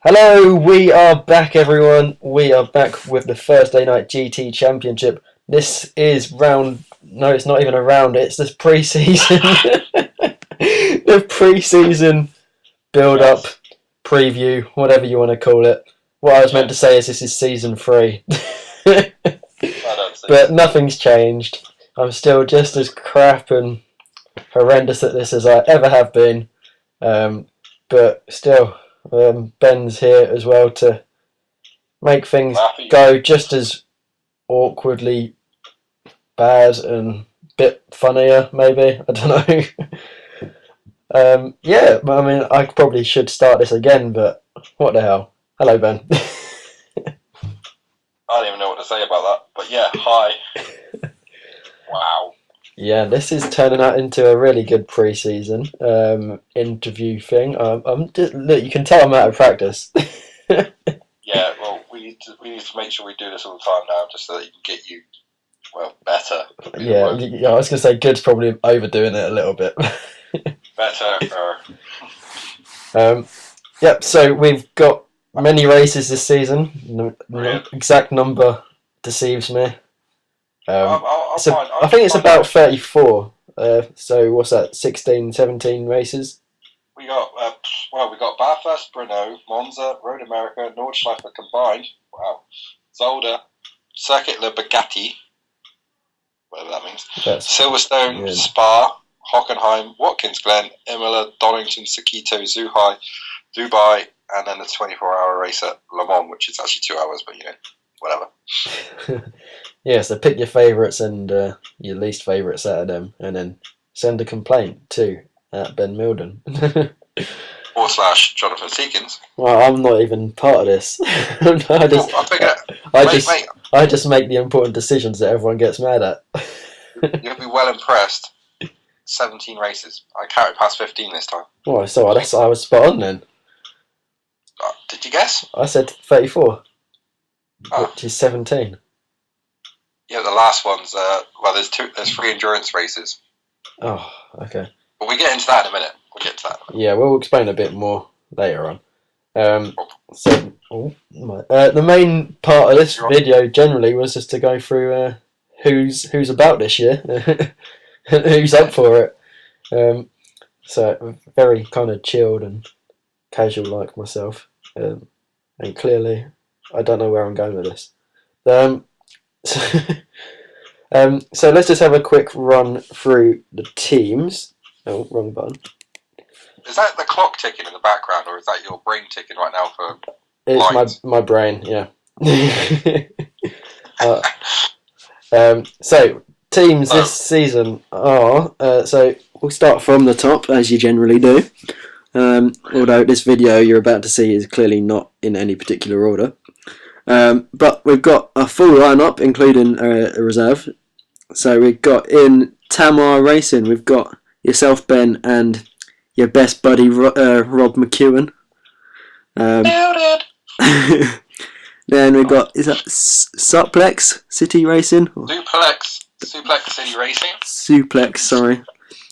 Hello, we are back, everyone. We are back with the Thursday Night GT Championship. This is round. No, it's not even a round. It's this pre-season. The pre-season build-up, preview, whatever you want to call it. What I was meant to say is this is season 3, but nothing's changed. I'm still just as crap and horrendous at this as I ever have been, but still. Ben's here as well to make things go just as awkwardly bad and a bit funnier, maybe. I don't know. Yeah, I mean, I probably should start this again, but what the hell? Hello, Ben. I don't even know what to say about that, but yeah, hi. Wow. Yeah, this is turning out into a really good pre-season interview thing. Look, you can tell I'm out of practice. Yeah, well, we need to make sure we do this all the time now, just so that you can get you, better. Yeah, I was gonna say good's probably overdoing it a little bit. Better. Yep. So we've got many races this season. The exact number deceives me. I think it's about 34. So what's that? 16, 17 races. We got Bathurst, Brno, Monza, Road America, Nordschleife combined. Wow. Zolder, Circuit Le Bugatti, whatever that means. Silverstone, Spa, Hockenheim, Watkins Glen, Imola, Donington, Sakito, Zhuhai, Dubai, and then the 24-hour race at Le Mans, which is actually 2 hours, but whatever. Yeah, so pick your favourites and your least favourites out of them, and then send a complaint to Ben Milden. / Jonathan Seekins. Well, I'm not even part of this. I just make the important decisions that everyone gets mad at. You'll be well impressed. 17 races. I counted past 15 this time. Oh, so I was spot on then. Did you guess? I said 34, which is 17. Yeah, the last one's there's 3 endurance races. Oh, okay. But we get into that in a minute. Yeah, we'll explain a bit more later on. The main part of this video generally was just to go through who's about this year, and who's up for it. So very kind of chilled and casual like myself, and clearly I don't know where I'm going with this. So let's just have a quick run through the teams. Oh, wrong button. Is that the clock ticking in the background, or is that your brain ticking right now for It's lines? my brain, yeah. So teams this season are so we'll start from the top as you generally do. Although this video you're about to see is clearly not in any particular order. But we've got a full lineup, including a reserve. So we've got in Tamar Racing, we've got yourself, Ben, and your best buddy, Rob McEwen. Then we've got, is that Suplex City Racing? Suplex City Racing. Suplex, sorry.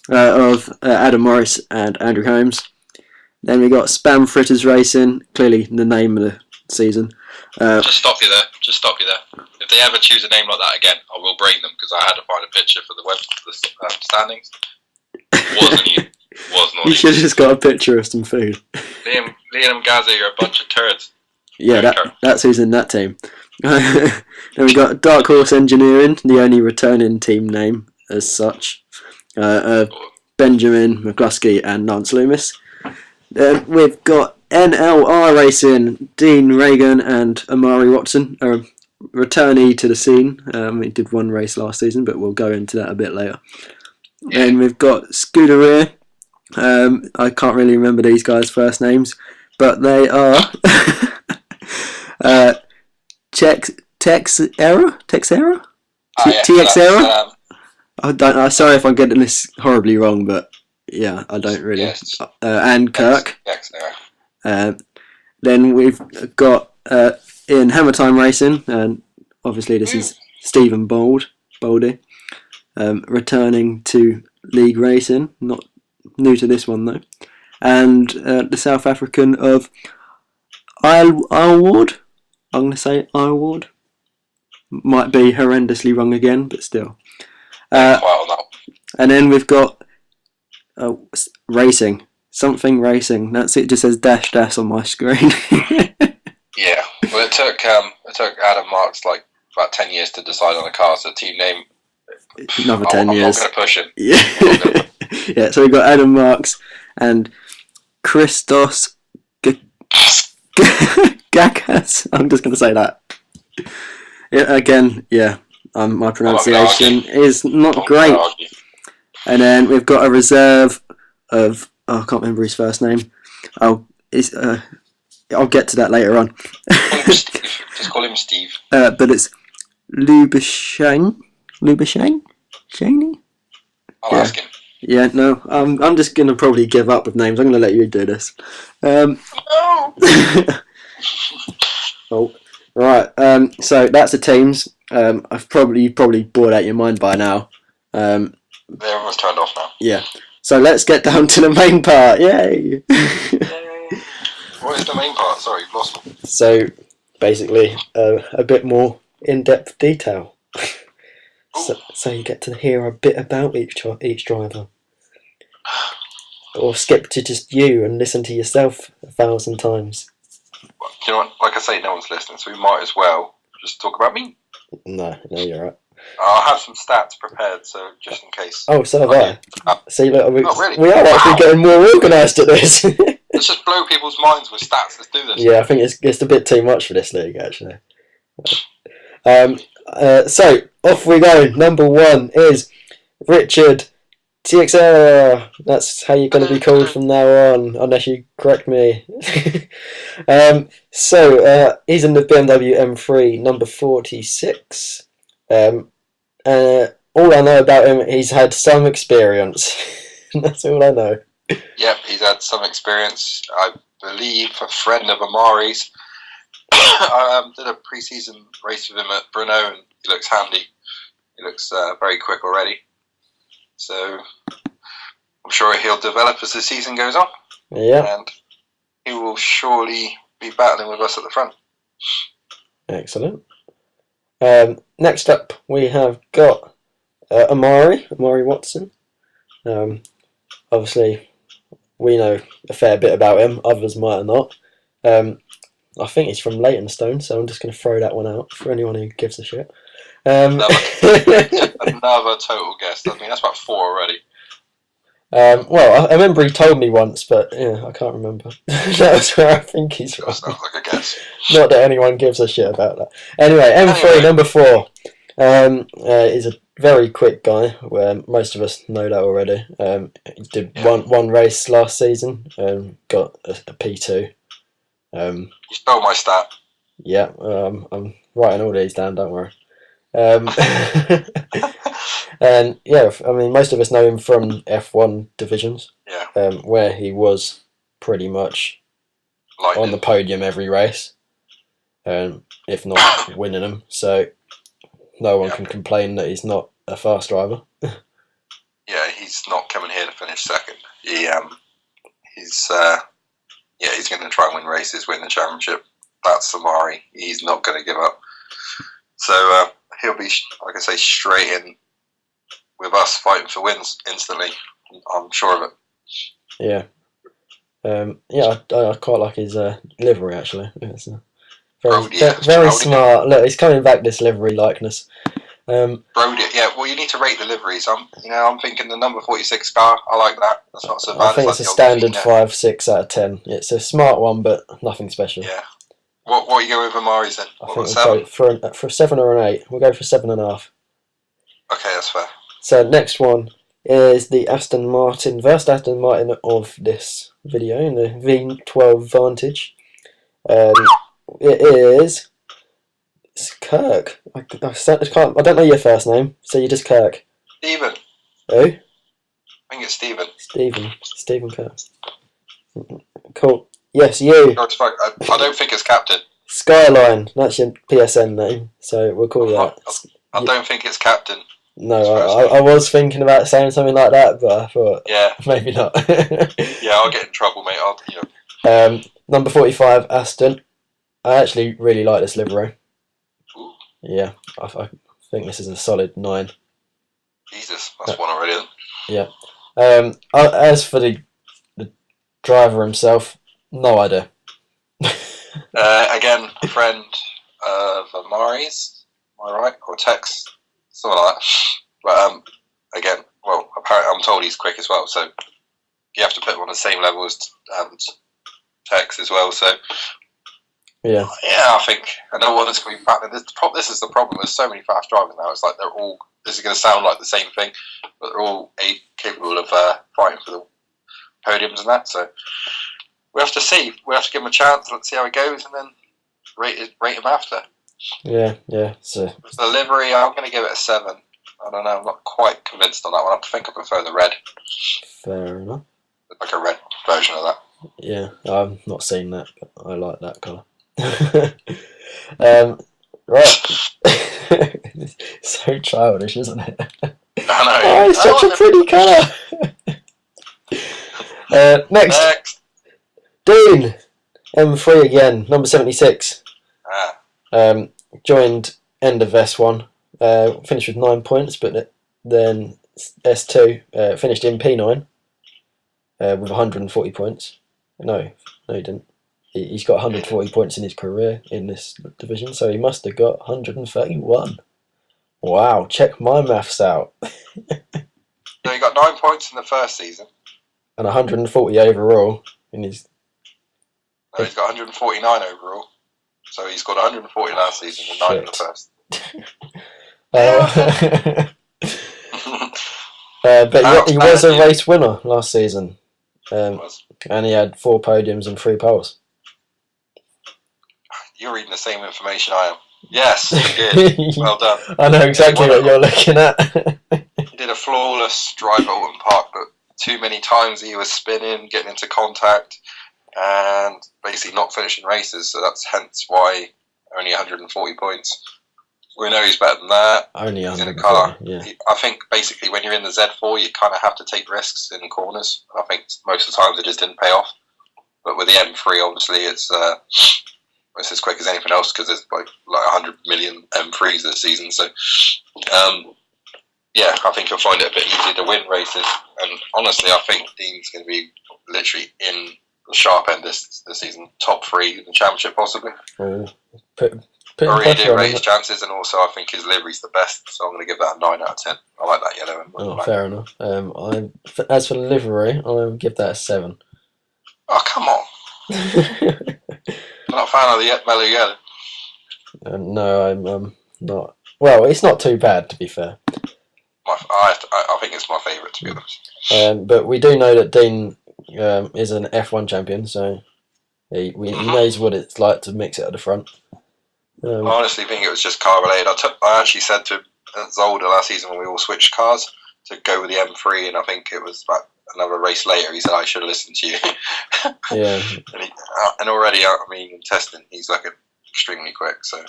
Of Adam Morris and Andrew Holmes. Then we got Spam Fritters Racing, clearly the name of the season. Just stop you there. If they ever choose a name like that again, I will bring them, because I had to find a picture for the standings. Wasn't you? Was not. You should have just got a picture of some food. Liam and Gaza, you're a bunch of turds. Yeah, that's who's in that team. Then we got Dark Horse Engineering, the only returning team name as such. Benjamin McCluskey and Lance Loomis. Then we've got NLR Racing, Dean Reagan and Amari Watson, a returnee to the scene. He did one race last season, but we'll go into that a bit later. Yeah. Then we've got Scuderia. I can't really remember these guys' first names, but they are Texera? TXera? I'm sorry if I'm getting this horribly wrong, but yeah, I don't really. Yes. And Kirk. Then we've got in Hammer Time Racing, and obviously this is Stephen Baldy, returning to League Racing, not new to this one though, and the South African of Islewood. I'm going to say Islewood. Might be horrendously wrong again, but still. And then we've got racing. Something racing. That's it. Just says dash dash on my screen. Yeah. Well, it took Adam Marks like about 10 years to decide on a car. So team name. Another 10 years. I'm not going to push him. Yeah. Yeah. So we got Adam Marks and Christos Gakas. I'm just going to say that. Yeah, again, yeah. My pronunciation is not great. And then we've got a reserve of I can't remember his first name. I'll get to that later on. Just call him Steve. But it's Lubashang. Shaney? I'll ask him. Yeah, no, I'm just gonna probably give up with names. I'm gonna let you do this. No. Oh, right. So that's the teams. I've probably bored out your mind by now. Everyone's turned off now. Yeah. So let's get down to the main part. Yay! What is the main part? Sorry, you've lost me. So basically, a bit more in-depth detail. So you get to hear a bit about each driver. Or skip to just you and listen to yourself 1,000 times. You know what? Like I say, no one's listening, so we might as well just talk about me. No, you're right. I'll have some stats prepared, so just in case. Oh, so have I. See, look, really? We are actually getting more organised at this. Let's just blow people's minds with stats. Let's do this. Yeah, I think it's a bit too much for this league, actually. So, off we go. Number 1 is Richard TXR. That's how you're going to be called from now on, unless you correct me. So, he's in the BMW M3, number 46. All I know about him, he's had some experience. That's all I know. Yep, he's had some experience. I believe a friend of Amari's I did a pre-season race with him at Brno, and he looks handy. He looks very quick already. So I'm sure he'll develop as the season goes on. Yeah. And he will surely be battling with us at the front. Excellent. Next up, we have got Amari Watson. Obviously, we know a fair bit about him. Others might not. I think he's from Leytonstone, so I'm just going to throw that one out for anyone who gives a shit. Another total guess. I mean, that's about 4 already. Well, I remember he told me once, but yeah, I can't remember. That's where I think he's from. That sounds like a guess. Not that anyone gives a shit about that. Anyway, M3, number 4. He's a very quick guy, where most of us know that already. He did one race last season, got a P2. You stole my stat. Yeah, I'm writing all these down, don't worry. And yeah, I mean, most of us know him from F1 divisions, where he was pretty much on the podium every race, if not winning them. So no one can complain that he's not a fast driver. Yeah, he's not coming here to finish second. He's going to try and win races, win the championship. That's Samari. He's not going to give up. So he'll be, like I say, straight in with us fighting for wins instantly. I'm sure of it. Yeah. I quite like his livery, actually. It's very smart. Look, he's coming back, this livery likeness. Brody, yeah. Well, you need to rate the liveries. I'm thinking the number 46 car. I like that. That's not so bad. I think it's a standard 5-6 out of 10. It's a smart one, but nothing special. Yeah. What are you going with Amari's then? I think we'll go for a 7 or an 8. We'll go for 7.5. Okay, that's fair. So next one is the first Aston Martin of this video, in the V12 Vantage. It is. It's Kirk. I don't know your first name, so you're just Kirk. Stephen. Who? I think it's Stephen. Stephen Kirk. Cool. Yes, you. I don't think it's Captain. Skyline. That's your PSN name, so we'll call you that. I don't think it's Captain. No, I was thinking about saying something like that, but I thought maybe not. Yeah, I'll get in trouble, mate. Number 45, Aston. I actually really like this livery. Ooh. Yeah, I think this is a solid 9. Jesus, that's one already then. Yeah. As for the driver himself, no idea. Again, a friend of Amari's, am I right? Or Tex, something like that. But again, well, apparently I'm told he's quick as well, so you have to put him on the same level as Tex as well. So yeah, I think I know what it's going to be back. This is the problem. There's so many fast drivers now. It's like they're all. This is going to sound like the same thing, but they're all capable of fighting for the podiums and that. So we have to see. We have to give him a chance. Let's see how it goes, and then rate him after. Yeah. So the livery, I'm going to give it a 7. I don't know. I'm not quite convinced on that one. I think I prefer the red. Fair enough. Like a red version of that. Yeah, I've not seen that, but I like that colour. Right. It's so childish, isn't it? I know. Oh, it's such a pretty colour. Next. Dean. M3 again, number 76. Joined end of S1. Finished with 9 points, but then S2 finished in P9 with 140 points. No, he didn't. He's got 140 points in his career in this division, so he must have got 131. Wow, check my maths out. So he got 9 points in the first season. And 140 overall in his... No, he's got 149 overall. So he scored 140 last season and 9 in the first. But he was a race winner last season. And he had 4 podiums and 3 poles. You're reading the same information I am. Yes, he did. Well done. I know exactly what you're looking at. He did a flawless drive at Alton Park, but too many times he was spinning, getting into contact, and basically not finishing races. So that's hence why only 140 points. We know he's better than that. Only 140, he's in a car. Yeah. I think basically when you're in the Z4, you kind of have to take risks in corners. I think most of the times it just didn't pay off. But with the M3, obviously, it's as quick as anything else because there's like 100 million M3s this season. So, I think you'll find it a bit easier to win races. And honestly, I think Dean's going to be literally in the sharp end this season, top 3 in the championship possibly. I really rate his chances, and also I think his livery's the best, so I'm going to give that a 9 out of 10. I like that yellow one. Fair enough. As for the livery, I'll give that a 7. Oh, come on. I'm not a fan of the mellow yellow. No, I'm not. Well, it's not too bad, to be fair. I think it's my favourite, to be honest. But we do know that Dean is an F1 champion, so he knows what it's like to mix it at the front. I honestly think it was just car related. I actually said to Zolder last season when we all switched cars to go with the M3, and I think it was about another race later. He said I should have listened to you. Yeah. And already, I mean, in testing, he's like extremely quick. So.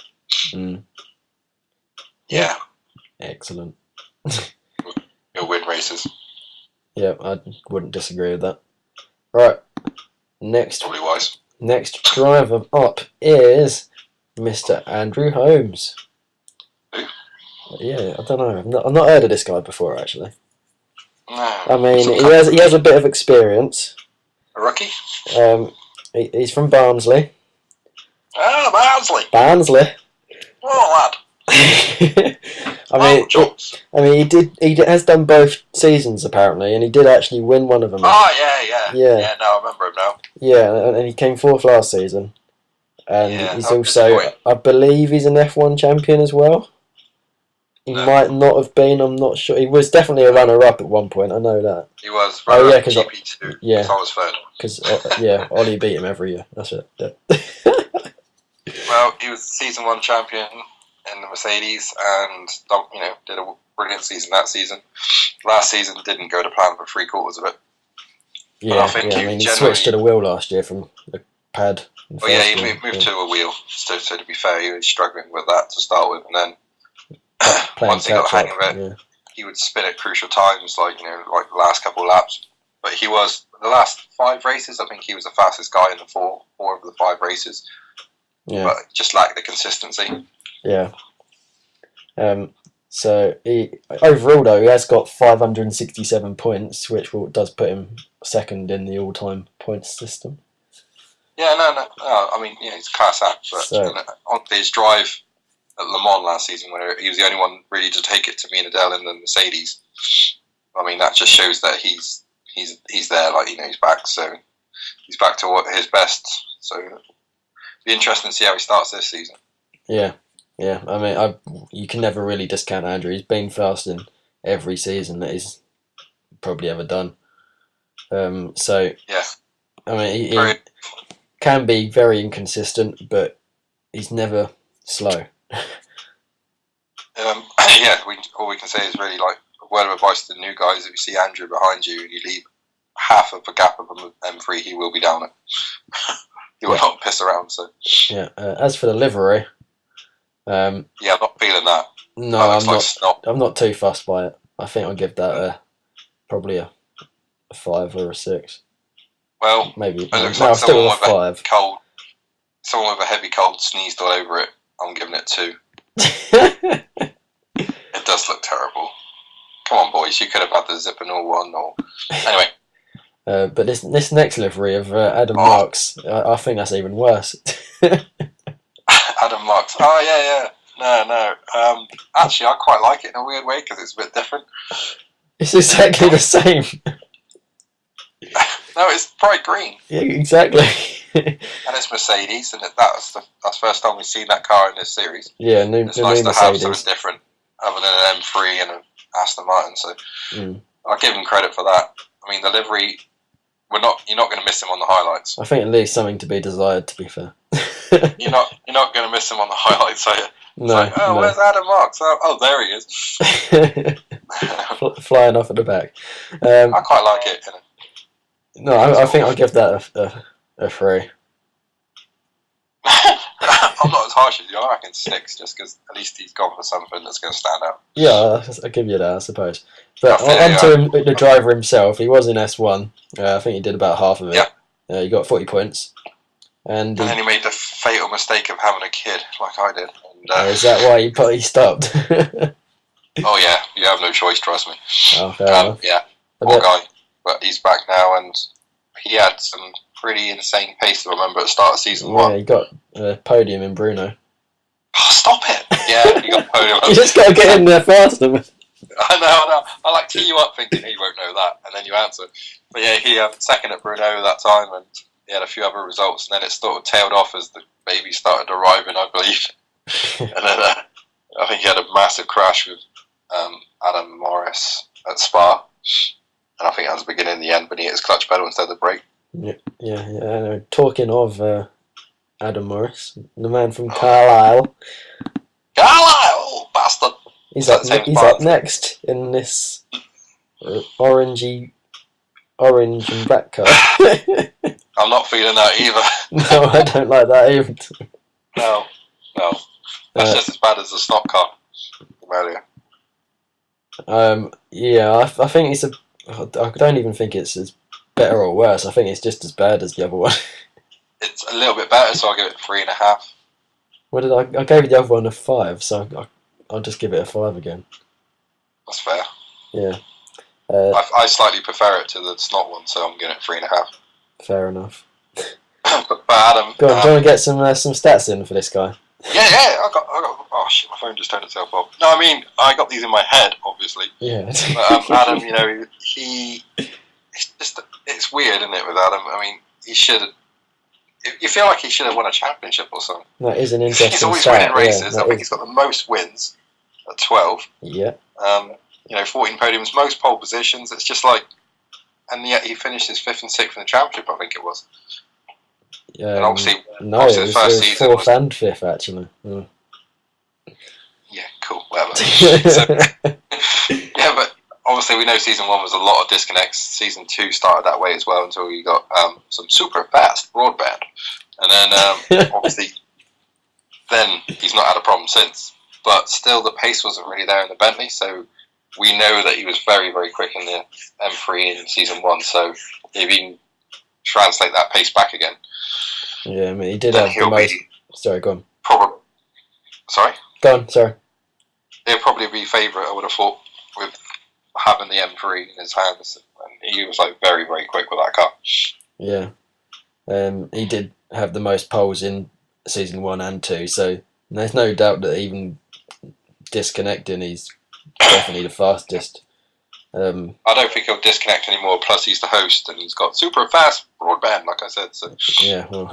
Yeah. Excellent. He'll win races. Yeah, I wouldn't disagree with that. Right. Next. Probably wise. Next driver up is Mr. Andrew Holmes. Who? Yeah, I don't know. I've not heard of this guy before, actually. No. I mean, he has a bit of experience. A rookie? He's from Barnsley. Oh, Barnsley. Oh, lad. I mean, he has done both seasons apparently, and he did actually win one of them. Oh yeah. Yeah, no, I remember him now. Yeah, and he came 4th last season, and he's also, I believe, he's an F1 champion as well. He might not have been. I'm not sure. He was definitely a runner-up at one point. I know that. He was. Because GP2. Yeah, I was 3rd. Because Ollie beat him every year. That's it. Yeah. Well, he was season 1 champion in the Mercedes, and did a brilliant season that season. Last season didn't go to plan for 3/4 of it. Yeah, I mean, he switched to the wheel last year from the pad. Well, yeah, he moved to a wheel. So to be fair, he was struggling with that to start with, and then once he got the hang of it, he would spin at crucial times, like the last couple of laps. But he was the last 5 races. I think he was the fastest guy in the four of the 5 races. but just lacked the consistency. Yeah. So overall though, he has got 567 points, which does put him second in the all-time points system. Yeah, no. I mean, yeah, he's a class act, but on his drive at Le Mans last season, where he was the only one really to take it to Adele in the Mercedes. I mean, that just shows that he's there, like, you know, he's back. So he's back to his best. So it'll be interesting to see how he starts this season. Yeah. I mean, you can never really discount Andrew. He's been fast in every season that he's probably ever done. So yeah, I mean, he can be very inconsistent, but he's never slow. Yeah, all we can say is really, like, a word of advice to the new guys: if you see Andrew behind you and you leave half of a gap of M3, he will be down it. He will not piss around. So yeah. As for the livery. I'm not feeling that. No, I'm not too fussed by it. I think I'll give that probably a 5 or a 6. Well, maybe. It looks no, like someone with a heavy cold sneezed all over it. I'm giving it 2. It does look terrible. Come on, boys, you could have had the Zippenall one, or anyway. But this next livery of Adam Marks, I think that's even worse. Adam Marks. Oh, yeah. No. Actually, I quite like it in a weird way because it's a bit different. It's exactly the same. No, it's bright green. Yeah, exactly. And it's Mercedes, and that's the first time we've seen that car in this series. Yeah, it's nice to have something different other than an M3 and an Aston Martin. So I'll give him credit for that. I mean, the livery, you're not going to miss him on the highlights. I think it leaves something to be desired, to be fair. You're not going to miss him on the highlights, are you? No. Where's Adam Marks? Oh, there he is. Flying off at the back. I quite like it. No, I think I'll give that a 3. I'm not as harsh as you. I reckon 6, just because at least he's gone for something that's going to stand out. Yeah, I'll give you that, I suppose. But on to the driver himself, he was in S1. I think he did about half of it. Yeah. He got 40 points. And then he made the fatal mistake of having a kid, like I did. And, is that why he stopped? Oh, yeah. You have no choice, trust me. Oh, fair enough. Yeah. Poor guy. But he's back now, and he had some pretty insane pace to remember at the start of season 1. Yeah, he got a podium in Bruno. Oh, stop it! Yeah, he got a podium. You just got to get in there faster. I know. I like tee you up thinking he won't know that, and then you answer. But yeah, he second at Bruno that time, and he had a few other results, and then it sort of tailed off as the baby started arriving, I believe. And then I think he had a massive crash with Adam Morris at Spa. And I think that was the beginning and the end when he hit his clutch pedal instead of the brake. Yeah. Talking of Adam Morris, the man from Carlisle. Carlisle, bastard! He's up next in this orange and black car. I'm not feeling that either. No, I don't like that either. No. That's just as bad as the stock car earlier. Yeah, I think I don't even think it's as better or worse. I think it's just as bad as the other one. It's a little bit better, so I'll give it 3.5. What did I gave the other one a 5, so I'll just give it a 5 again. That's fair. Yeah. I slightly prefer it to the snot one, so I'm giving it 3.5. Fair enough. But Adam, go on, do you want to get some stats in for this guy? Yeah. I got. Oh shit! My phone just turned itself off. No, I mean I got these in my head, obviously. Yeah. But Adam, it's weird, isn't it, with Adam? I mean, he should have. You feel like he should have won a championship or something. That is an interesting. He's always winning races. I think he's got the most wins at 12. Yeah. 14 podiums, most pole positions. It's just like, and yet he finished his 5th and 6th in the championship. I think it was. And obviously, it was the first season 4th and 5th actually. Yeah, cool, whatever. Yeah, but obviously we know season 1 was a lot of disconnects. Season 2 started that way as well until you got some super fast broadband, and then obviously then he's not had a problem since. But still, the pace wasn't really there in the Bentley, so we know that he was very, very quick in the M3 in season 1. So if he can translate that pace back again. Yeah, I mean, he did have Sorry, go on. Probably. Sorry? Go on, sorry. He'll probably be favourite, I would have thought, with having the M3 in his hands. And he was like very, very quick with that car. Yeah. He did have the most poles in season 1 and 2, so there's no doubt that even disconnecting, he's definitely the fastest. I don't think he'll disconnect anymore. Plus, he's the host, and he's got super fast broadband, like I said. So yeah, well,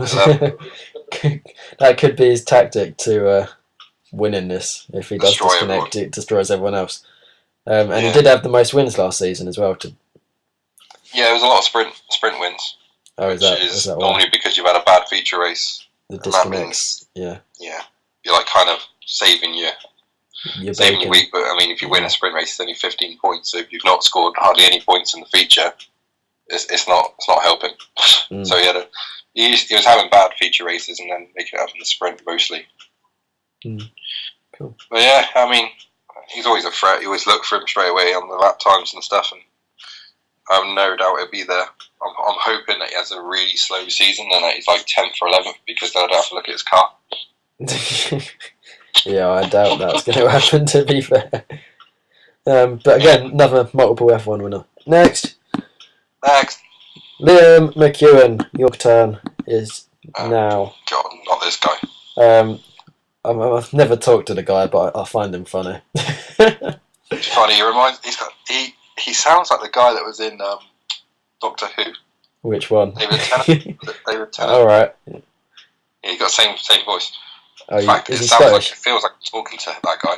that could be his tactic to winning this. If he does disconnect, everyone. It destroys everyone else. And he did have the most wins last season as well. Yeah, it was a lot of sprint wins. Oh, is that normally because you've had a bad feature race. The disconnects. Yeah, you're like kind of saving your week, but I mean, if you win a sprint race, it's only 15 points. So if you've not scored hardly any points in the feature, it's not helping. So he was having bad feature races and then making it up in the sprint mostly. Cool. But yeah, I mean, he's always a threat. You always look for him straight away on the lap times and stuff, and I've no doubt he'll be there. I'm hoping that he has a really slow season and that he's like 10th or 11th because then I don't have to look at his car. Yeah, I doubt that's going to happen, to be fair. But again, another multiple F1 winner. Next. Liam McEwen, your turn is now. God, not this guy. I've never talked to the guy, but I find him funny. It's funny. He sounds like the guy that was in Doctor Who. Which one? David Tennant. All right. Yeah, he got the same voice. Oh, in fact, it feels like I'm talking to that guy.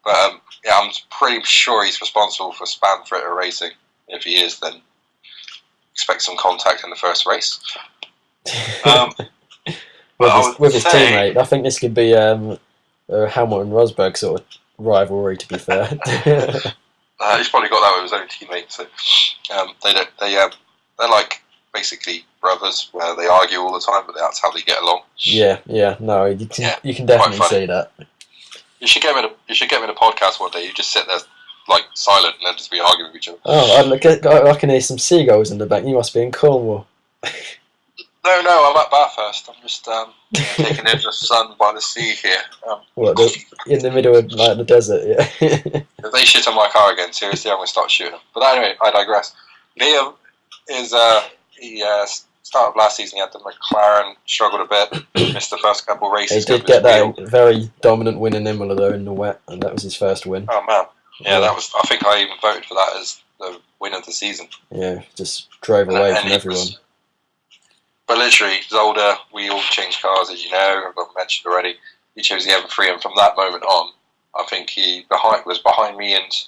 But I'm pretty sure he's responsible for Spam Fritter Racing. If he is, then expect some contact in the first race. With his teammate, I think this could be a Hamilton Rosberg sort of rivalry. To be fair, he's probably got that with his own teammate. So they're like basically brothers, where they argue all the time, but that's how they get along. Yeah, no, you can definitely see that. You should get him in a podcast one day. You just sit there like silent and then just be arguing with each other. Oh, I can hear some seagulls in the back. You must be in Cornwall. No, I'm at Bathurst. I'm just taking in the sun by the sea here. In the middle of like the desert? Yeah. If they shit on my car again, seriously, I'm going to start shooting them. But anyway, I digress. Liam is start of last season, he had the McLaren, struggled a bit, missed the first couple races. He did get that very dominant win in Imola though in the wet, and that was his first win. Oh man, yeah, that was. I think I even voted for that as the win of the season. Yeah, just drove away from everyone. But literally, Zolder, we all changed cars, as you know. I've mentioned already. He chose the M3, and from that moment on, I think he was behind me and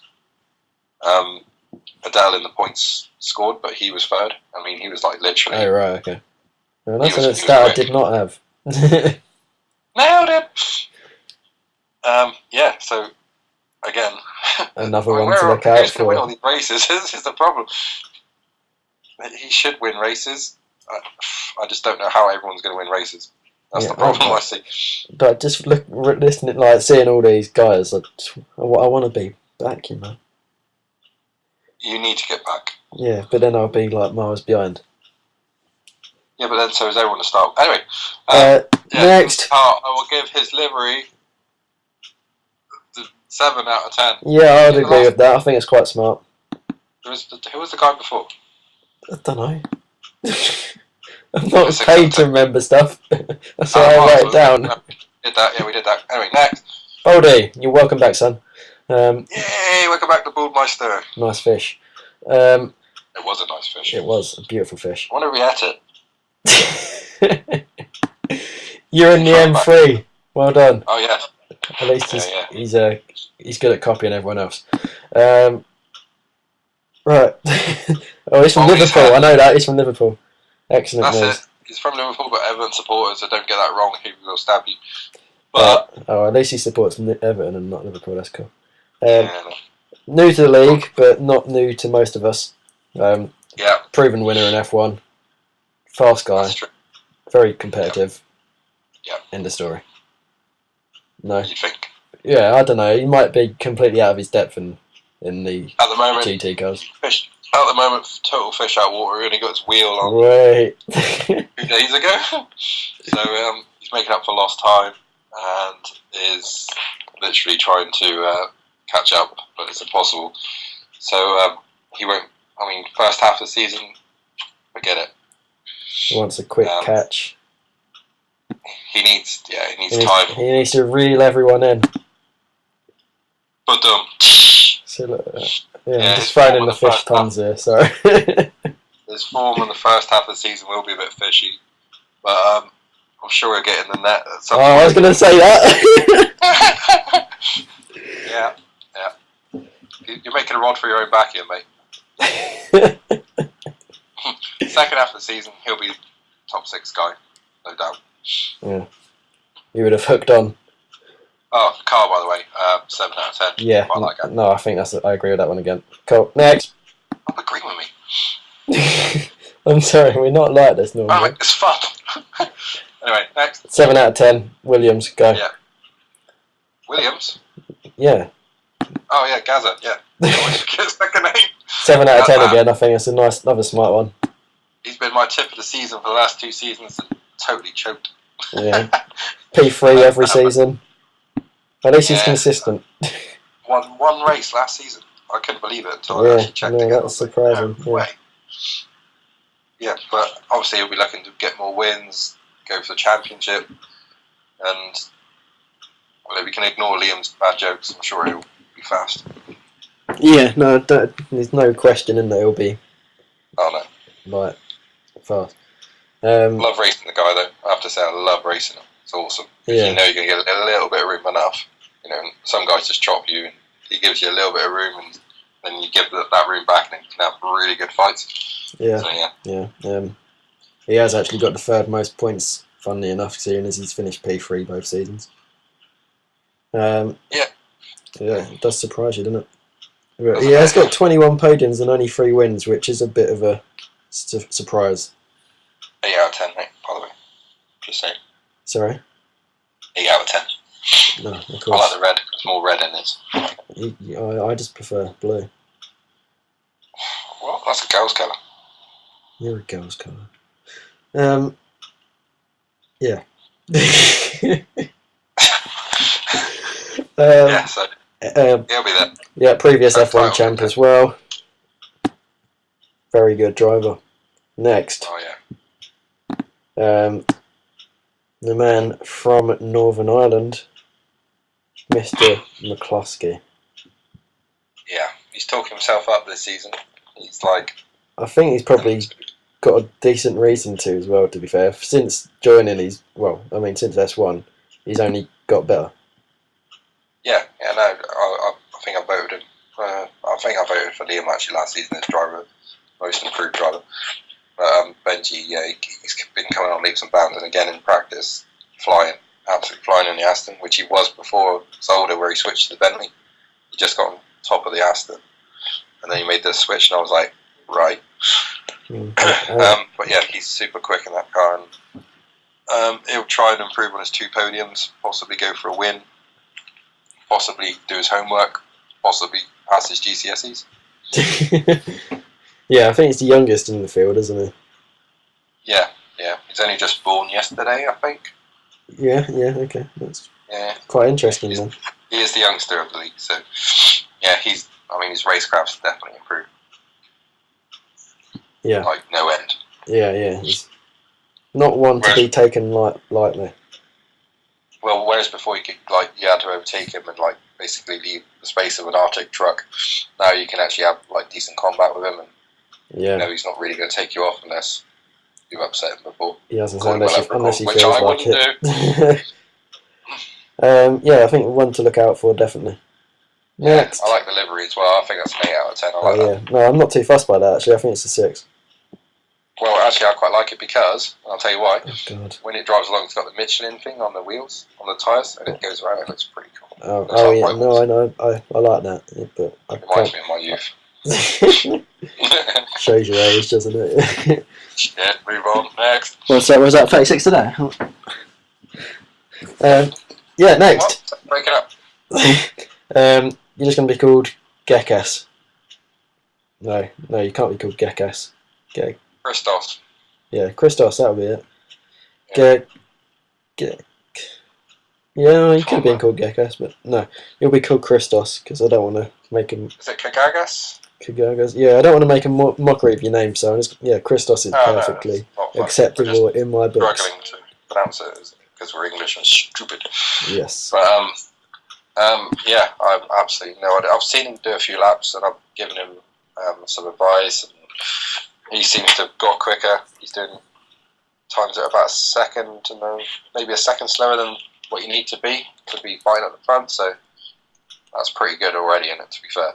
Adele in the points scored, but he was third. I mean, he was like literally. Oh right, okay. Well, that's a stat I did not have. Nailed it. Yeah. So again, another one to look out for. Who's going to win all these races? This is the problem. He should win races. I just don't know how everyone's going to win races. That's the problem I see. But just listening, like seeing all these guys, I want to be back, you know. You need to get back. Yeah, but then I'll be like miles behind. Yeah, but then so is everyone to start. Anyway, next. I will give his livery 7 out of 10. Yeah, I'd agree with that. I think it's quite smart. Who was the guy before? I don't know. I'm not paid to remember stuff. That's why I write it down. Did that? Yeah, we did that. Anyway, next. Baldy, you're welcome back, son. Yay! Welcome back to Baldmeister. Nice fish. It was a nice fish. It was a beautiful fish. I wonder if we ate it. You're in the M3. Back. Well done. Oh yeah. At least he's good at copying everyone else. Right. Oh, he's from Liverpool. I know that. He's from Liverpool. Excellent. That's it. He's from Liverpool, but Everton supporters, so don't get that wrong. He will stab you. But at least he supports Everton and not Liverpool. That's cool. New to the league, but not new to most of us. Proven winner in F1. Fast guy. That's true. Very competitive. Yeah. End of story. No. You think? Yeah, I don't know. He might be completely out of his depth in the at the moment, GT cars. At the moment, total fish out of water. He only got his wheel on. Wait. 2 days ago. So he's making up for lost time and is literally trying to catch up, but it's impossible. So he won't. I mean, first half of the season, forget it. He wants a quick catch. He needs time. He needs to reel everyone in. But so, I'm just throwing in the fish tons here. Sorry. His form in the first half of the season will be a bit fishy, but I'm sure he'll get in the net at some point. I was going to say that. yeah. You're making a rod for your own back here, mate. Second half of the season, he'll be top 6 guy, no doubt. Yeah. You would have hooked on. Oh, Carl, by the way, 7 out of 10. Yeah. Quite like it. No, I think I agree with that one again. Cool. Next. Stop agreeing with me. I'm sorry, we're not like this normally. Oh, it's fun. Anyway, next. 7 out of 10. Williams, go. Yeah. Williams? Yeah. Oh, yeah, Gaza, yeah. Second name. 7 out of 10 again, I think it's a nice, another smart one. He's been my tip of the season for the last 2 seasons and totally choked. Yeah. P3 every season. At least he's consistent. One race last season. I couldn't believe it until I actually checked again. That's surprising. No way. Yeah, but obviously he'll be looking to get more wins, go for the championship, and if we can ignore Liam's bad jokes, I'm sure he'll be fast. Yeah, no, there's no question in that he'll be. Oh no. Like, fast. Love racing the guy though. I have to say I love racing him. It's awesome. Yeah. You know you're going to get a little bit of room enough. You know, some guys just chop you and he gives you a little bit of room and then you give that room back and you can have really good fights. Yeah. So, yeah. He has actually got the third most points, funnily enough, seeing as he's finished P3 both seasons. Yeah, it does surprise you, doesn't it? He has got 21 podiums and only 3 wins, which is a bit of a surprise. 8 out of 10, mate, by the way. Just saying. Sorry? 8 out of 10. No, of course. I like the red. There's more red in this. I just prefer blue. Well, that's a girl's colour. You're a girl's colour. Yeah. Yeah, so he'll be there. Yeah, previous F1 champ as well. Very good driver. Next. Oh yeah. The man from Northern Ireland, Mr. McCluskey. Yeah, he's talking himself up this season. He's like. I think he's probably got a decent reason to as well. To be fair, since joining, since S1, he's only got better. Yeah, no, I think I voted him. I think I voted for Liam actually last season as driver, most improved driver. But Benji, he's been coming on leaps and bounds, and again in practice, absolutely flying in the Aston, which he was before Zolder, where he switched to the Bentley. He just got on top of the Aston, and then he made the switch, and I was like, right. But yeah, he's super quick in that car, and he'll try and improve on his 2 podiums, possibly go for a win. Possibly do his homework, possibly pass his GCSEs. Yeah, I think he's the youngest in the field, isn't he? Yeah. He's only just born yesterday, I think. Yeah, okay. That's quite interesting then. He is the youngster of the league, so yeah, his racecraft's definitely improved. Yeah. Like no end. Yeah. He's not one to be taken lightly. Well, whereas before you had to overtake him and basically leave the space of an Arctic truck, now you can actually have decent combat with him, and you know he's not really going to take you off unless you've upset him before. He hasn't, unless he which feels I like wouldn't it. do. Yeah, I think one to look out for, definitely. Next. I like the livery as well. I think that's an 8 out of 10. I like that. No, I'm not too fussed by that actually. I think it's a 6. Well, actually, I quite like it because, I'll tell you why. Oh, God. When it drives along, it's got the Michelin thing on the wheels, on the tyres, and it goes around. It looks pretty cool. Oh yeah, no, I know. I like that. But it reminds me of my youth. Shows your age, doesn't it? Yeah, move on. Next. Was that 36 today? Yeah, next. What? Break it up. You're just going to be called Gekas. No, you can't be called Gekas. Christos. Yeah, Christos, that'll be it. Yeah. Yeah, he could have been called Gekas, but no, he'll be called Christos because I don't want to make him. Is it Kagagas? Kagagas. Yeah, I don't want to make a mockery of your name, so Christos is perfectly acceptable in my books. Struggling to pronounce it because we're English and stupid. Yes. But yeah, I've absolutely no idea. I've seen him do a few laps, and I've given him some advice, and he seems to have got quicker. He's doing times at about a second, and maybe a second slower than what you need to be fine at the front. So that's pretty good already, in it, to be fair.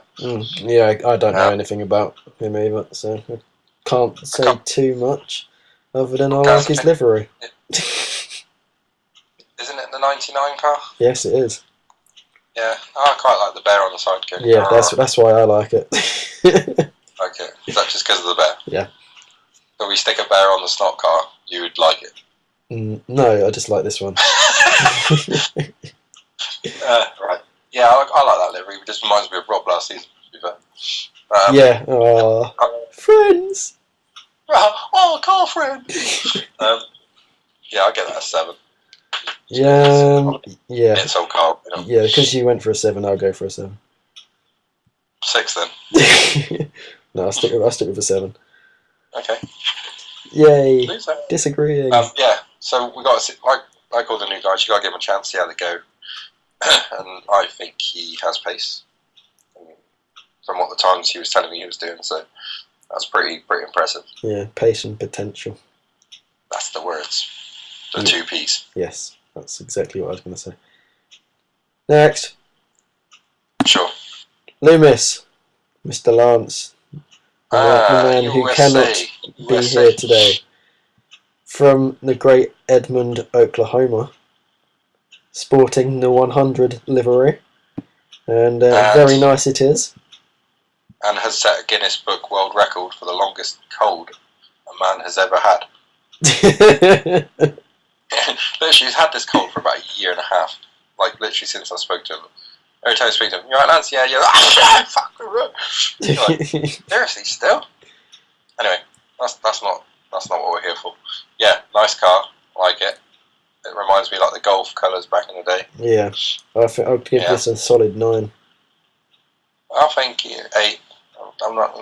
Yeah, I don't know anything about him either, so I can't say too much other than I like his livery. Isn't it the 99 car? Yes, it is. Yeah, I quite like the bear on the side. Yeah, that's why I like it. Okay, is that just because of the bear? Yeah. If we stick a bear on the snot car, you would like it? No, I just like this one. Right. Yeah, I like that livery. It just reminds me of Rob last season, to be fair. Yeah. Friends! Oh, car friend! Yeah, I'll get that a 7. Yeah. It's old car. You know. Yeah, because you went for a 7, I'll go for a 7. 6 then. No, I'll stick with a 7. Okay. Yay! Disagreeing. Yeah. So we got like all the new guys, you got to give them a chance, see how they go. And I think he has pace from what the times he was telling me he was doing. So that's pretty impressive. Yeah, pace and potential. That's the words. The 2 P's. Yes, that's exactly what I was going to say. Next. Sure. Loomis, Mr. Lance, the man who cannot be here today, from the great Edmond, Oklahoma, sporting the 100 livery, and very nice it is. And has set a Guinness Book World Record for the longest cold a man has ever had. Literally, he's had this cold for about a year and a half. Like, literally since I spoke to him. Every time I speak to him, "You alright, Lance?" "Yeah, yeah." "Fuck." You're like, seriously, still? Anyway, that's not what we're here for. Yeah, nice car. I like it. It reminds me like the Golf colours back in the day. Yeah, I think I'll give this a solid 9. I think 8. I'm not,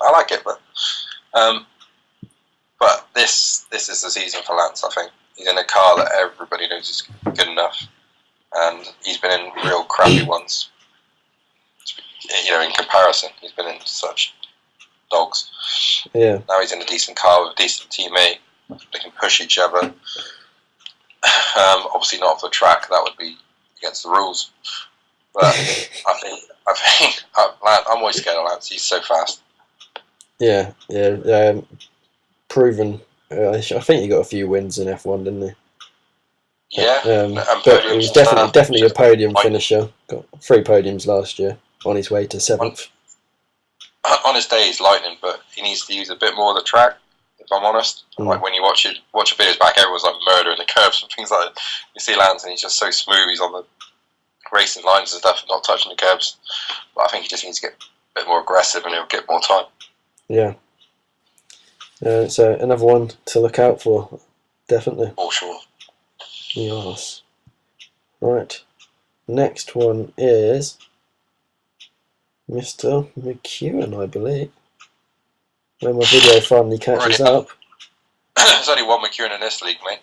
I like it, but this is the season for Lance. I think he's in a car that everybody knows is good enough, and he's been in real crappy ones. In comparison, he's been in such dogs. Yeah. Now he's in a decent car with a decent teammate. They can push each other. Obviously not off the track. That would be against the rules. But I think I'm always scared of Lance. He's so fast. Yeah. Proven. I think he got a few wins in F1, didn't he? Yeah. But he was definitely a podium finisher. Got 3 podiums last year. On his way to 7th. On his day, he's lightning, but he needs to use a bit more of the track. If I'm honest, like when you watch videos back, everyone's like murdering the curves and things like that. You see Lance, and he's just so smooth. He's on the racing lines and stuff, not touching the curbs. But I think he just needs to get a bit more aggressive, and he'll get more time. Yeah. So another one to look out for, definitely. For sure. Yes. Right. Next one is Mr. McEwen, I believe. When my video finally catches up. There's only one McEwen in this league, mate.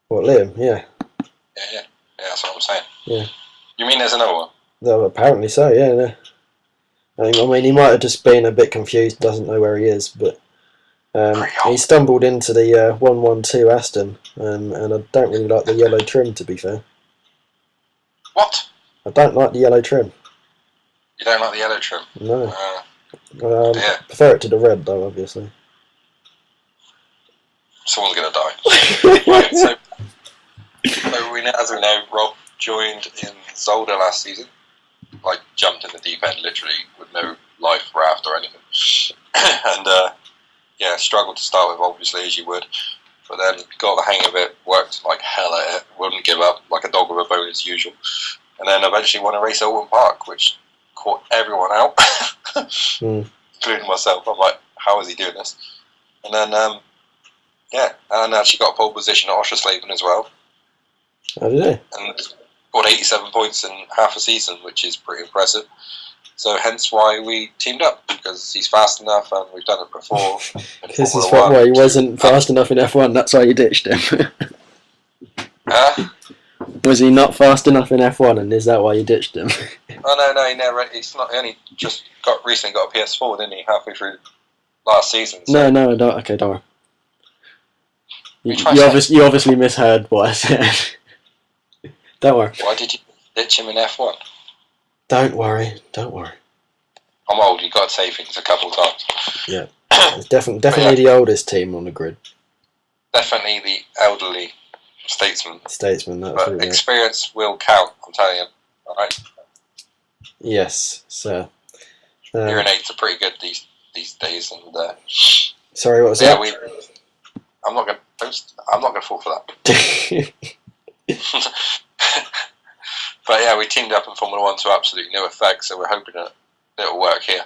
What, Liam? Yeah. Yeah, that's what I'm saying. Yeah. You mean there's another one? No, apparently so, yeah. I mean, he might have just been a bit confused, doesn't know where he is, but he stumbled into the 112 Aston, and I don't really like the yellow trim, to be fair. What? I don't like the yellow trim. You don't like the yellow trim? No. I prefer it to the red, though, obviously. Someone's going to die. Right, so as we know, Rob joined in Zolder last season. Like, jumped in the deep end, literally, with no life raft or anything. And, struggled to start with, obviously, as you would. But then got the hang of it, worked like hell at it, wouldn't give up, like a dog with a bone as usual. And then eventually won a race at Owen Park, which caught everyone out, including myself. I'm like, how is he doing this? And then, Yeah, and actually got a pole position at Oschersleben as well. Oh, did they? And got 87 points in half a season, which is pretty impressive. So hence why we teamed up, because he's fast enough and we've done it before. Because he wasn't fast enough in F1, that's why you ditched him. Was he not fast enough in F1, and is that why you ditched him? Oh no, he never. He's not. He only just recently got a PS4, didn't he? Halfway through last season. So. No, don't. Okay, don't worry. You obviously misheard what I said. Don't worry. Why did you ditch him in F1? Don't worry. I'm old. You've got to say things a couple of times. Yeah, it's definitely the oldest team on the grid. Definitely the elderly statesman. That's but experience will count. I'm telling you. All right. Yes, sir. Hearing aids are pretty good these days, and sorry, what was that? I'm not gonna fall for that. But yeah, we teamed up in Formula 1 to absolutely no effect, so we're hoping that it'll work here.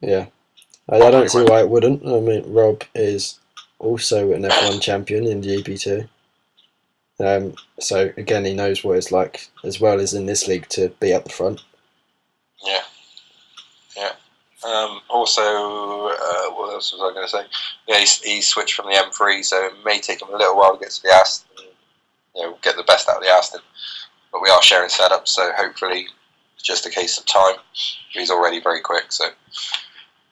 Yeah, I don't see why it wouldn't. I mean, Rob is also an F1 champion in GP2. So again, he knows what it's like, as well as in this league, to be up the front. Yeah. Also, what else was I going to say? Yeah, he switched from the M3, so it may take him a little while to get to the Aston. Get the best out of the Aston. But we are sharing setups, so hopefully it's just a case of time. He's already very quick, so.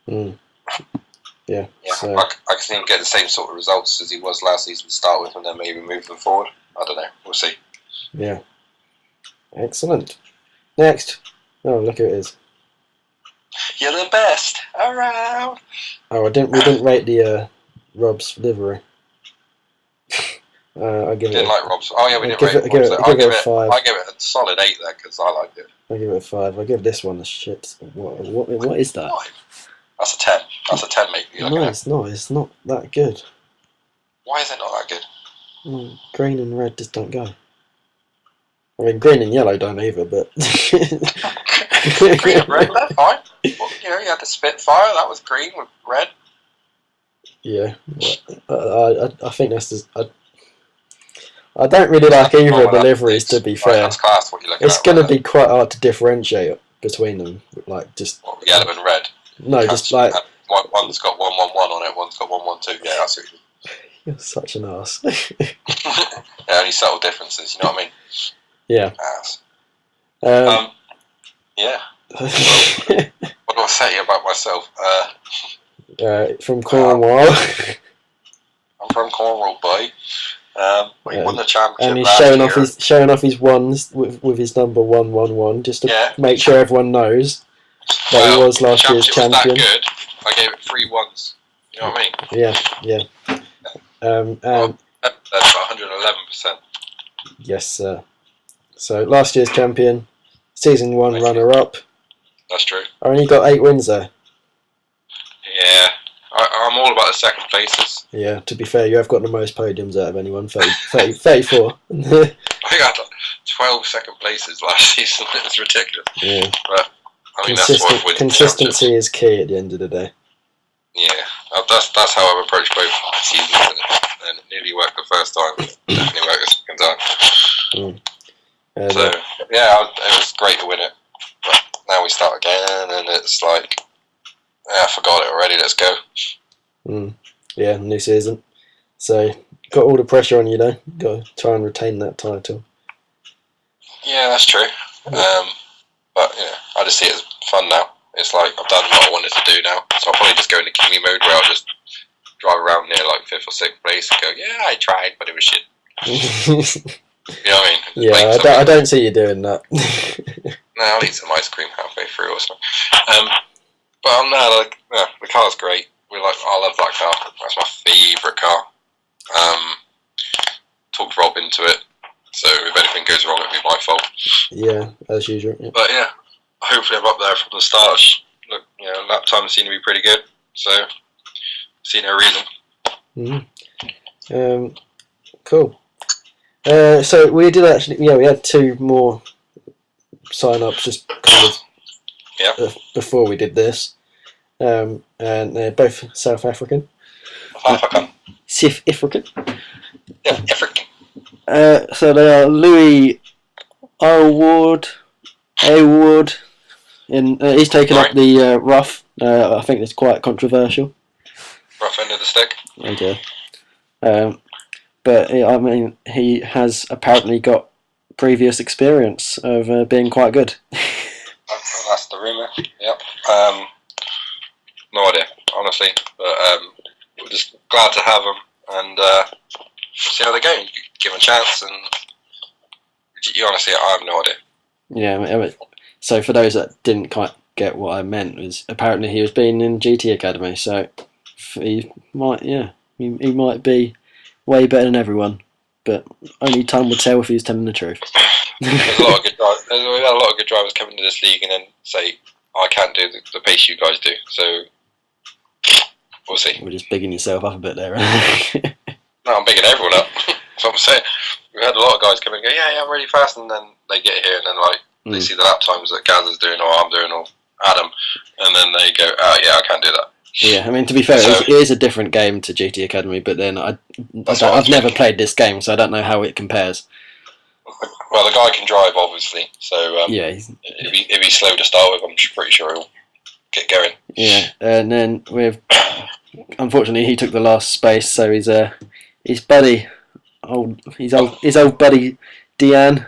Yeah. So. I can see him get the same sort of results as he was last season to start with, and then maybe move them forward. I don't know. We'll see. Yeah. Excellent. Next. Oh, look who it is. You're the best around. Oh, we didn't rate the Rob's livery. I give didn't it. Like Rob's. Oh yeah, we didn't rate Rob's. I give it a 5. I give it a solid 8 there because I liked it. I give it a 5. I give this one a shit. What is that? 5. That's a 10. That's a 10, mate. No, it's not. It's not that good. Why is it not that good? Green and red just don't go. I mean, green and yellow don't either, but. Green and red, they're fine. Well, you had the Spitfire, that was green with red. Yeah, I think that's just. I don't really like either of the liveries, to be fair. That's class, what you're looking it's going to be quite hard to differentiate between them, like just. Yellow and red. No, just like. One's got 111 on it, one's got 112. Yeah, that's it. You're such an ass. Yeah, only subtle differences. You know what I mean? Yeah. Ass. Yeah. What do I say about myself? From Cornwall. I'm from Cornwall, boy. He won the championship and he's last year. showing off his ones with his number 111, just to make sure everyone knows that he was last year's champion. Was that good? I gave it 3 ones. You know what I mean? Yeah. That's 111%. Yes, sir. So last year's champion, season 1 runner-up. That's true. I only got 8 wins there. Yeah, I'm all about the second places. Yeah, to be fair, you have got the most podiums out of anyone, 34. I got 12 second places last season. It was ridiculous. Yeah. But I mean, that's what consistency is key at the end of the day. Yeah, that's how I've approached both seasons, and it nearly worked the first time. It definitely worked the second time. So yeah, it was great to win it. But now we start again, and it's like, I forgot it already. Let's go. Yeah, new season. So got all the pressure on you though. Got to try and retain that title. Yeah, that's true. But I just see it as fun now. It's like I've done what I wanted to do now, so I'll probably just go into Kimi mode where I'll just drive around near like 5th or 6th place and go, yeah, I tried, but it was shit. You know what I mean? Yeah, I don't see you doing that. No, I'll eat some ice cream halfway through or something. But the car's great. I love that car. That's my favourite car. Talked Rob into it, so if anything goes wrong, it'll be my fault. Yeah, as usual. Yeah. But yeah, hopefully I'm up there from the start. Look, lap time seemed to be pretty good, so see no reason. Cool. So we did actually. Yeah, we had 2 more sign-ups just kind of before we did this, and they're both South African. South African. Yeah, African. So they are Louis Award. He's taken up the rough. I think it's quite controversial. Rough end of the stick. Oh dear. But I mean, he has apparently got previous experience of being quite good. That's the rumour. Yep. No idea, honestly. But we're just glad to have him, and we'll see how they go. Give him a chance, and honestly, I have no idea. Yeah. So for those that didn't quite get what I meant, was apparently he was being in GT Academy, so he might be way better than everyone, but only time will tell if he's telling the truth. There's a lot of good drivers come into this league and then say, I can't do the pace you guys do, so we'll see. We're just bigging yourself up a bit there. No, I'm bigging everyone up. That's what I'm saying. We've had a lot of guys come and go, yeah, I'm really fast, and then they get here and then they see the lap times that Gaz is doing, or I'm doing, or Adam, and then they go, oh yeah, I can't do that. Yeah, I mean, to be fair, it is a different game to GT Academy, but then I've never played this game, so I don't know how it compares. Well, the guy can drive, obviously, so yeah, if he's slow to start with, I'm pretty sure he'll get going. Yeah, and then unfortunately, he took the last space, so his buddy, his old buddy, Deanne.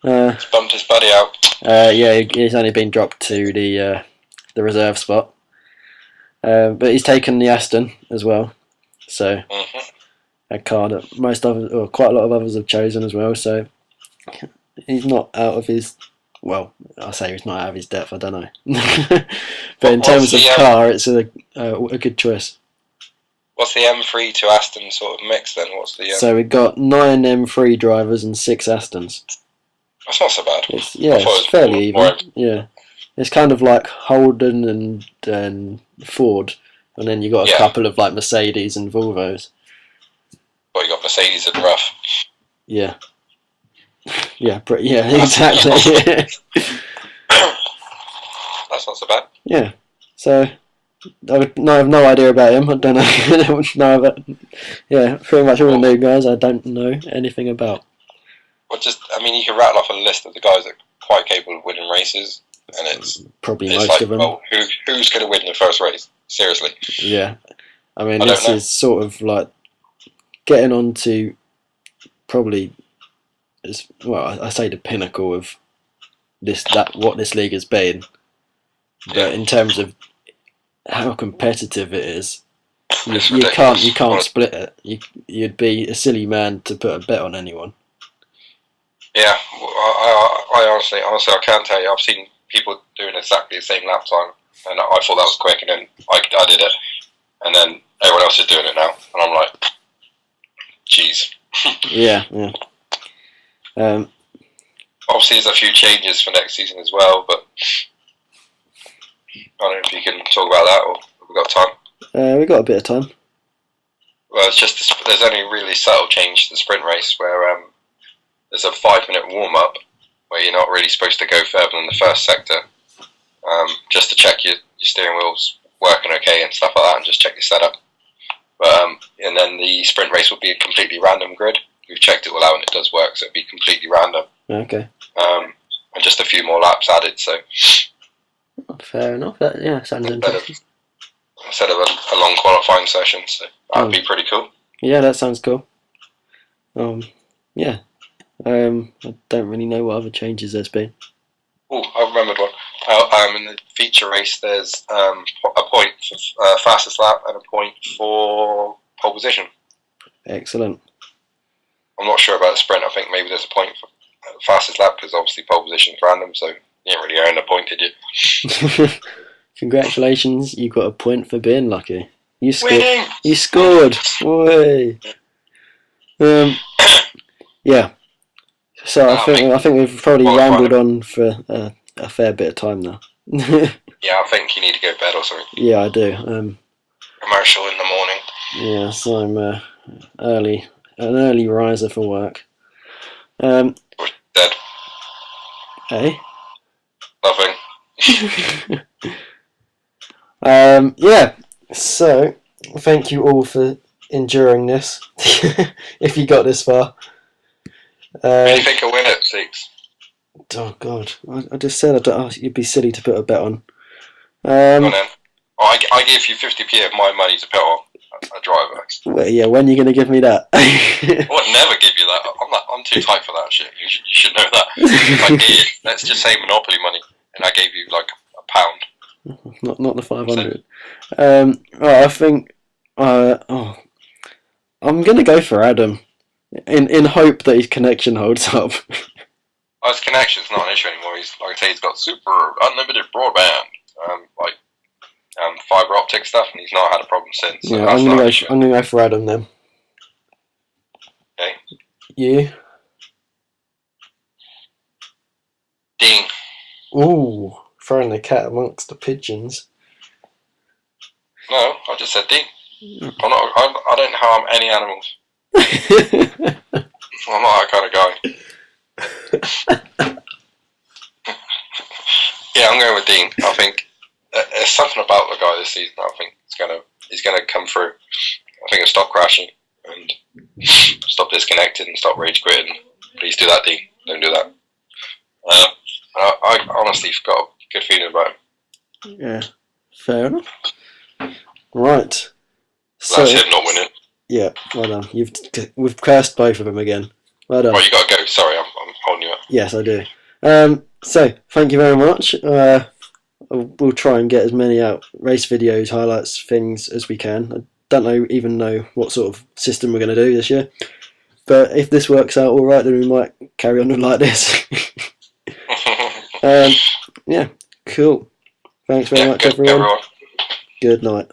He's bumped his buddy out. Yeah, he's only been dropped to the reserve spot. But he's taken the Aston as well, so a car that quite a lot of others have chosen as well. So he's not out of his. Well, I say he's not out of his depth. I don't know, but in terms of car, it's a good choice. What's the M3 to Aston sort of mix then? So we've got 9 M3 drivers and 6 Astons. That's not so bad. It's fairly even. Yeah. It's kind of like Holden and Ford, and then you got a couple of like Mercedes and Volvos. Well, you got Mercedes and Rough. Yeah. Exactly. That's not so bad. Yeah. So I have no idea about him. I don't know. Pretty much all the new guys I don't know anything about. Well, you can rattle off a list of the guys that are quite capable of winning races. And it's probably most of them. Well, who's going to win the first race? Seriously. Yeah, I mean, this is sort of like getting on to probably I say the pinnacle of what this league has been. But in terms of how competitive it is, you can't split it. You'd be a silly man to put a bet on anyone. Yeah, I honestly I can't tell you. I've seen people doing exactly the same lap time, and I thought that was quick, and then I did it, and then everyone else is doing it now, and I'm like, jeez. Yeah. Obviously, there's a few changes for next season as well, but I don't know if you can talk about that, or have we got time? We got a bit of time. Well, it's just there's only a really subtle change to the sprint race where there's a 5-minute warm up where you're not really supposed to go further than the first sector, just to check your steering wheel's working okay and stuff like that, and just check your setup. But and then the sprint race will be a completely random grid. We've checked it all out and it does work, so it'll be completely random. Okay. And just a few more laps added, so. Fair enough. Sounds interesting. Instead of a long qualifying session, so that'd be pretty cool. Yeah, that sounds cool. Yeah. I don't really know what other changes there's been. Oh, I remembered one. In the feature race, there's a point for fastest lap and a point for pole position. Excellent. I'm not sure about the sprint. I think maybe there's a point for fastest lap because obviously pole position's random, so you didn't really earn a point, did you? Congratulations, you got a point for being lucky. Winning! You scored! Way! Yeah. So I think we've probably rambled on for a fair bit of time now. Yeah, I think you need to go to bed or something. Yeah, I do. Commercial in the morning. Yeah, so I'm an early riser for work. Dead. Hey? Nothing. Yeah. So thank you all for enduring this. If you got this far. Who do you think will win it, Six? Oh God, I just said you'd be silly to put a bet on. Go on then. Oh, I give you 50p of my money to put on a driver. Well, yeah, when are you going to give me that? I would never give you that. I'm too tight for that shit. You should know that. If I gave, let's just say Monopoly money, and I gave you like a pound. Not the 500. I think. I'm going to go for Adam, in hope that his connection holds up. Oh, his connection's not an issue anymore. He's like I say, he's got super unlimited broadband, fiber optic stuff, and he's not had a problem since. So yeah, I'm gonna go for Adam then. Okay. You? Dean. Ooh, throwing the cat amongst the pigeons. No, I just said Dean. I don't harm any animals. I'm not that kind of guy. Yeah, I'm going with Dean. I think there's something about the guy this season. I think he's gonna come through. I think he'll stop crashing and stop disconnecting and stop rage quitting. Please do that, Dean. Don't do that. I honestly got a good feeling about him. Yeah, fair enough. Right. So, that's him not winning. Yeah, well done. We've cursed both of them again. Well done. Well, you got to go. Sorry, I'm holding you up. Yes, I do. So, thank you very much. We'll try and get as many race videos, highlights, things as we can. I don't even know what sort of system we're going to do this year. But if this works out all right, then we might carry on like this. Yeah, cool. Thanks very much, everyone. Good night.